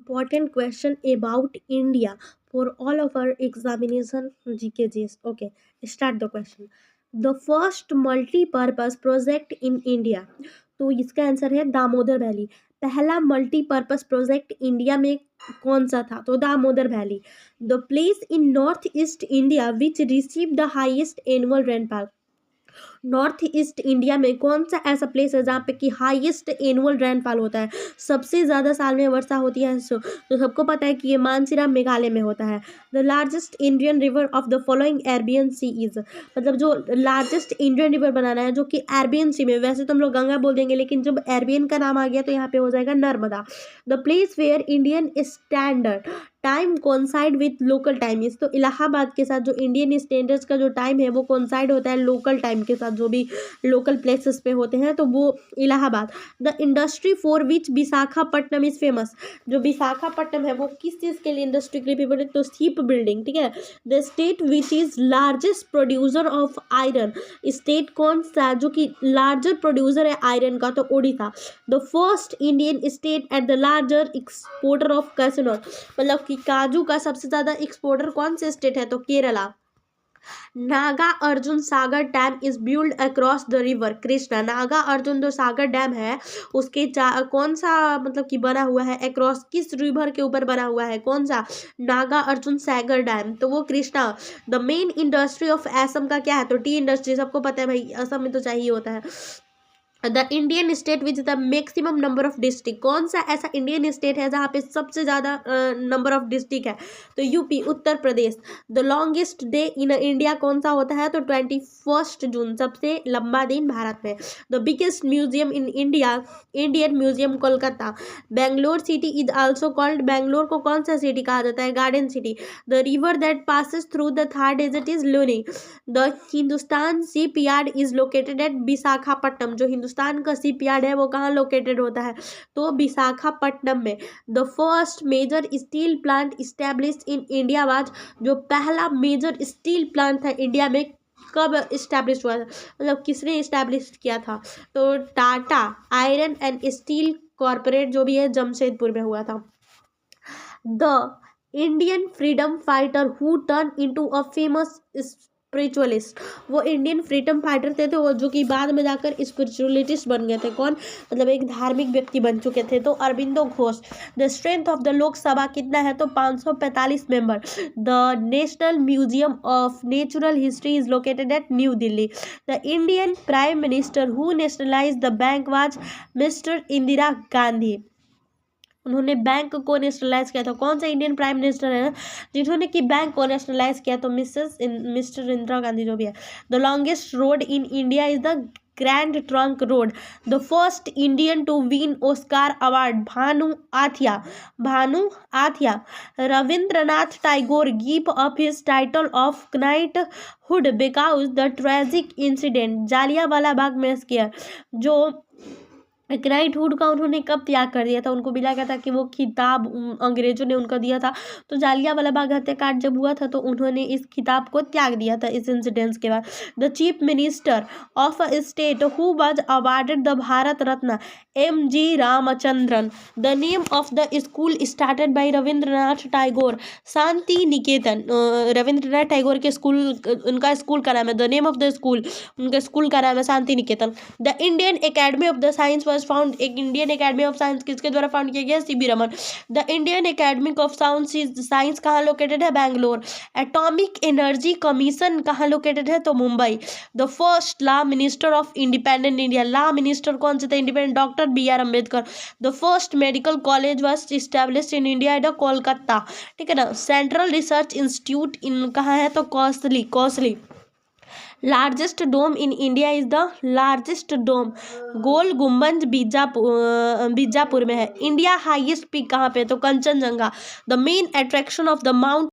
important question about India for all of our examination GKGs. Okay, start the question. The first multi-purpose project in India. तो इसका answer है Damodar valley. पहला multipurpose project India में कौन सा था? तो Damodar valley. The place in north east India which receive the highest annual rainfall. North east India में कौन सा ऐसा प्लेस है जहाँ पे कि हाईएस्ट एनुअल रेनफॉल होता है, सबसे ज़्यादा साल में वर्षा होती है? तो सबको पता है कि ये मानसीराम मेघालय में होता है. The largest Indian river of the following Arabian sea is. मतलब जो लार्जेस्ट इंडियन रिवर बनाना है जो कि एरबियन सी में, वैसे तो हम लोग गंगा बोल देंगे लेकिन जब एरबियन का नाम आ गया तो यहाँ पे हो जाएगा Narmada. The place where Indian standard time coincide with local time is. तो इलाहाबाद के साथ जो इंडियन स्टैंडर्ड्स का जो टाइम है वो कोइंसाइड होता है लोकल टाइम के साथ, जो भी लोकल प्लेसेस पे होते हैं तो वो Allahabad. The industry for which Visakhapatnam is famous. जो विशाखापट्टनम है वो किस चीज़ के लिए इंडस्ट्री के लिए फेमस है? तो शिप बिल्डिंग. ठीक है. The state which is largest producer of iron. State कौन सा जो कि लार्जर प्रोड्यूसर है आयरन का? तो Odisha. The first Indian state at the larger exporter of cashnut. मतलब कि काजू का सबसे ज्यादा एक्सपोर्टर कौन से स्टेट है? तो Kerala. Naga Arjun Sagar dam is build across the river Krishna. Naga Arjun जो सागर डैम है उसके कौन सा मतलब कि बना हुआ है अक्रॉस, किस रिवर के ऊपर बना हुआ है? कौन सा? नागा अर्जुन सागर डैम. तो वो Krishna. The main industry of Assam का क्या है? तो टी इंडस्ट्री. सबको पता है भाई असम में तो चाहिए होता है. The Indian state which the maximum number of district. कौन सा ऐसा इंडियन स्टेट है जहाँ पे सबसे ज़्यादा नंबर ऑफ डिस्ट्रिक्ट है? तो UP, Uttar Pradesh. The longest day in India कौन सा होता है? तो 21 जून, सबसे लंबा दिन भारत में. The biggest museum in India, Indian museum Kolkata. Bangalore city is also called. Bangalore को कौन सा सिटी कहा जाता है? Garden city. The river that passes through the Thar desert is Luni. The Hindustan shipyard is located at Visakhapatnam. जो हिंदुस्तान का शिप यार्ड है वो कहाँ लोकेटेड होता है? तो विशाखापट्टनम में. The first major steel plant establish in India was. जो पहला मेजर स्टील प्लांट था इंडिया में कब इस्टेब्लिश हुआ था? मतलब किसने इस्टेब्लिश किया था? तो Tata iron and steel corporate जो भी है जमशेदपुर में हुआ था. The Indian freedom fighter who turn into a famous spiritualist. वो इंडियन फ्रीडम फाइटर थे वो जो कि बाद में जाकर स्पिरिचुअलिस्ट बन गए थे. कौन? मतलब एक धार्मिक व्यक्ति बन चुके थे. तो Aurobindo Ghosh. The strength of the Lok Sabha कितना है? तो 545 member. The national museum of natural history is located eight new Delhi. The Indian prime minister who nationalise the bank was mister Indira Gandhi. उन्होंने बैंक को नेशनलाइज किया था. कौन सा इंडियन प्राइम मिनिस्टर है जिन्होंने कि बैंक को नेशनलाइज किया? तो मिस्टर इंदिरा गांधी जो भी है. The longest road in India is the grand trunk road. The first Indian to win Oscar award Bhanu Athaiya. Bhanu Athaiya. Rabindranath Tagore give up his title of knighthood because the tragic incident Jallianwala Bagh massacre. जो knighthood का उन्होंने कब त्याग कर दिया था? उनको मिला गया था कि वो खिताब अंग्रेजों ने उनको दिया था. तो जालियांवाला बाग हत्याकांड जब हुआ था तो उन्होंने इस खिताब को त्याग दिया था इस इंसिडेंट्स के बाद. The chief minister of a state who was awarded the Bharat Ratna M.G. Ramachandran. The name of the school started by Rabindranath Tagore. Shanti Niketan. Rabindranath Tagore के स्कूल, उनका स्कूल का नाम है. The name of the school, उनके स्कूल का नाम है Shanti Niketan. The Indian academy of the science was found. एक इंडियन अकेडमी ऑफ साइंस किसके द्वारा फाउंड किया गया? CB Raman. The Indian academy of science कहाँ लोकेटेड है? बैंगलोर. एटॉमिक एनर्जी कमीशन कहाँ लोकेटेड है? तो Mumbai. The first law minister of independent India. Law minister कौन से थे independent? Doctor BR Ambedkar. The first medical college was established in India at Kolkata. ठीक है ना. सेंट्रल रिसर्च इंस्टीट्यूट इन कहाँ है? तो कौसली. Largest dome in India is the largest dome Gol Gumbaz Bijapur में है. इंडिया हाईएस्ट पीक कहाँ पे? तो Kanchenjunga. The main attraction of the mount